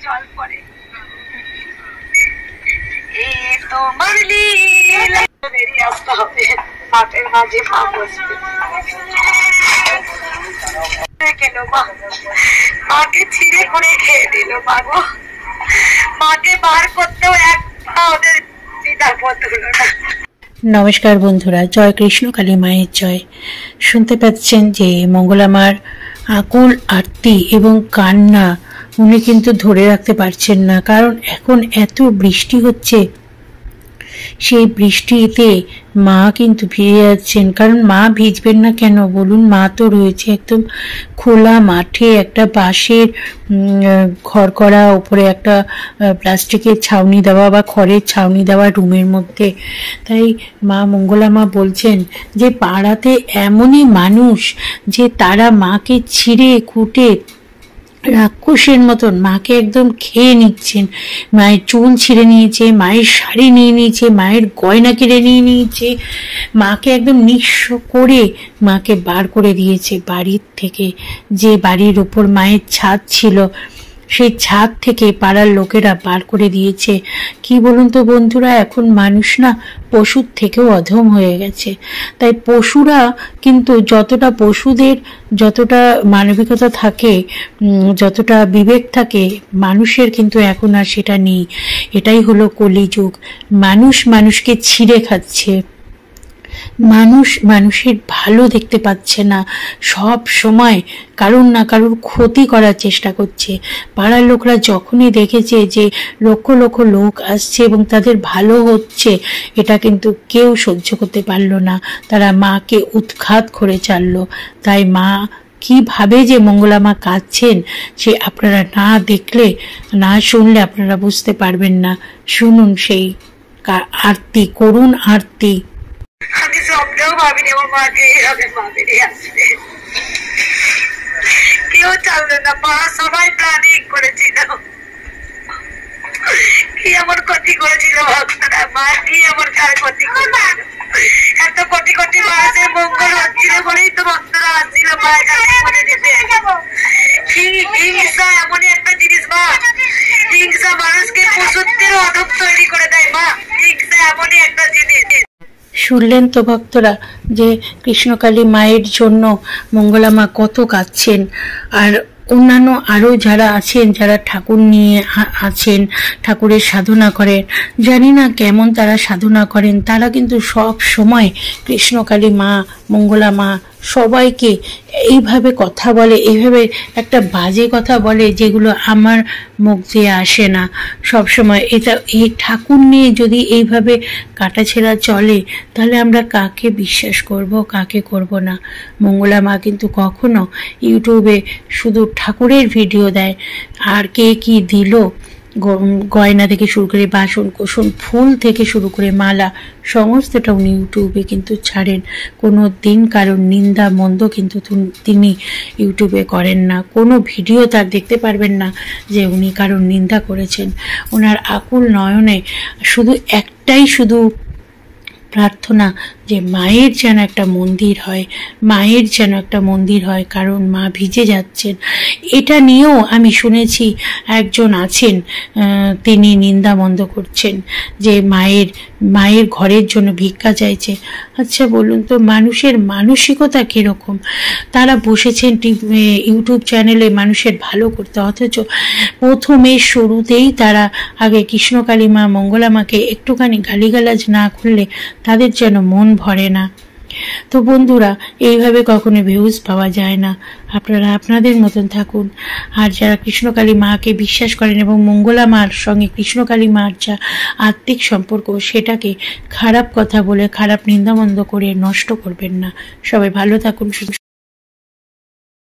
জল পড়ে। এ তোমার লীলা বেরিয়ে আসতে হবে, মাঠের মাঝে মা বসবে। কেন মা মাকে ছিঁড়ে করে খেয়ে দিল মা গো, মাকে বার করতেও এক পা ওদের পিতার পথ হলো না। নমস্কার বন্ধুরা, জয় কৃষ্ণ কালী মায়ের জয়। শুনতে পাচ্ছেন যে মঙ্গলা মার আকুল আরতি এবং কান্না উনি কিন্তু ধরে রাখতে পারছেন না, কারণ এখন এত বৃষ্টি হচ্ছে। সেই বৃষ্টিতে মা কিন্তু ভিজে যাচ্ছেন। কারণ মা ভিজবেন না কেন বলুন, মা তো রয়েছে একদম খোলা মাঠে, একটা বাঁশের ঘর করা, উপরে একটা প্লাস্টিকের ছাউনি দেওয়া বা খড়ের ছাউনি দেওয়া রুমের মধ্যে। তাই মা মঙ্গলা মা বলছেন যে পাড়াতে এমনই মানুষ যে তারা মাকে ছিঁড়ে কুটে রাক্ষসের মতন মাকে একদম খেয়ে নিচ্ছেন। মায়ের চুল ছিঁড়ে নিয়েছে, মায়ের শাড়ি নিয়ে নিয়েছে, মায়ের গয়না কেড়ে নিয়ে নিয়েছে, মাকে একদম নিঃস্ব করে মাকে বার করে দিয়েছে বাড়ির থেকে। যে বাড়ির ওপর মায়ের ছাদ ছিল সেই ছাদ থেকে পাড়ার লোকেরা বার করে দিয়েছে। কি বলুন তো বন্ধুরা, এখন মানুষ না পশুর থেকেও অধম হয়ে গেছে। তাই পশুরা কিন্তু যতটা পশুদের যতটা মানবিকতা থাকে, যতটা বিবেক থাকে, মানুষের কিন্তু এখন আর সেটা নেই। এটাই হলো কলিযুগ। মানুষ মানুষকে ছিঁড়ে খাচ্ছে, মানুষ মানুষের ভালো দেখতে পাচ্ছে না, সব সময় কারুর না কারুর ক্ষতি করার চেষ্টা করছে। পাড়ার লোকরা যখনই দেখেছে যে লক্ষ লক্ষ লোক আসছে এবং তাদের ভালো হচ্ছে, এটা কিন্তু কেউ সহ্য করতে পারলো না। তারা মাকে উৎখাত করে ছাড়লো। তাই মা কিভাবে যে মঙ্গলা মা কাঁদছেন সে আপনারা না দেখলে, না শুনলে আপনারা বুঝতে পারবেন না। শুনুন সেই আরতি, করুণ আরতি। আমি স্বপ্নেও ভাবিনি আমার মাকে এইভাবে মা বেরিয়ে আসবে। কেউ চাইলো না মা, সবাই প্ল্যানিং করেছিল। কি এমন ক্ষতি করেছিল ভক্তরা, মা কি এমন কার ক্ষতি করেছিল? এত কোটি কোটি মানুষের মঙ্গল হচ্ছিল বলেই তো ভক্তরা আসছিল মায়ের কাছে মনে দিতে। হিংসা এমনই একটা জিনিস মা, হিংসা মানুষকে পশুত্বেরও অধম তৈরি করে দেয় মা। হিংসা এমনই একটা জিনিস। শুনলেন তো ভক্তরা যে কৃষ্ণকালী মায়ের জন্য মঙ্গলা মা কত কাঁদছেন। আর অন্যান্য আরও যারা আছেন, যারা ঠাকুর নিয়ে আছেন, ঠাকুরের সাধনা করেন, জানি না কেমন তারা সাধনা করেন, তারা কিন্তু সব সময় কৃষ্ণকালী মা মঙ্গলা মা সবাইকে এইভাবে কথা বলে, এইভাবে একটা বাজে কথা বলে যেগুলো আমার মুখ দিয়ে আসে না। সবসময় এটা, এই ঠাকুর নিয়ে যদি এইভাবে কাটাছেঁড়া চলে তাহলে আমরা কাকে বিশ্বাস করব, কাকে করব না। মঙ্গলা মা কিন্তু কখনো ইউটিউবে শুধু ঠাকুরের ভিডিও দেয়, আর কে কি দিল, গয়না থেকে শুরু করে বাসন কোসন, ফুল থেকে শুরু করে মালা, সমস্তটা উনি ইউটিউবে কিন্তু ছাড়েন। কোনো দিন কারোর নিন্দা মন্দ কিন্তু তিনি ইউটিউবে করেন না। কোনো ভিডিও তার দেখতে পারবেন না যে উনি কারোর নিন্দা করেছেন। ওনার আকুল নয়নে শুধু একটাই শুধু প্রার্থনা যে মায়ের যেন একটা মন্দির হয়, মায়ের যেন একটা মন্দির হয়, কারণ মা ভিজে যাচ্ছেন। এটা নিয়েও আমি শুনেছি একজন আছেন, তিনি নিন্দা মন্দ করছেন যে মায়ের ঘরের জন্য ভিক্ষা চাইছে। আচ্ছা বলুন তো মানুষের মানসিকতা কিরকম? তারা বসেছেন ইউটিউব চ্যানেলে মানুষের ভালো করতে, অথচ প্রথমে শুরুতেই তারা আগে কৃষ্ণকালী মা মঙ্গলা মাকে একটুখানি গালিগালাজ না করলে তাদের যেন মন ভরে না। তো বন্ধুরা, এইভাবে কখনো ভিউজ পাওয়া যায় না। আপনারা আপনাদের মতন থাকুন। আর যারা কৃষ্ণকালী মাকে বিশ্বাস করেন এবং মঙ্গলা মার সঙ্গে কৃষ্ণকালী মার যা আত্মিক সম্পর্ক, সেটাকে খারাপ কথা বলে, খারাপ নিন্দামন্দ করে নষ্ট করবেন না। সবাই ভালো থাকুন।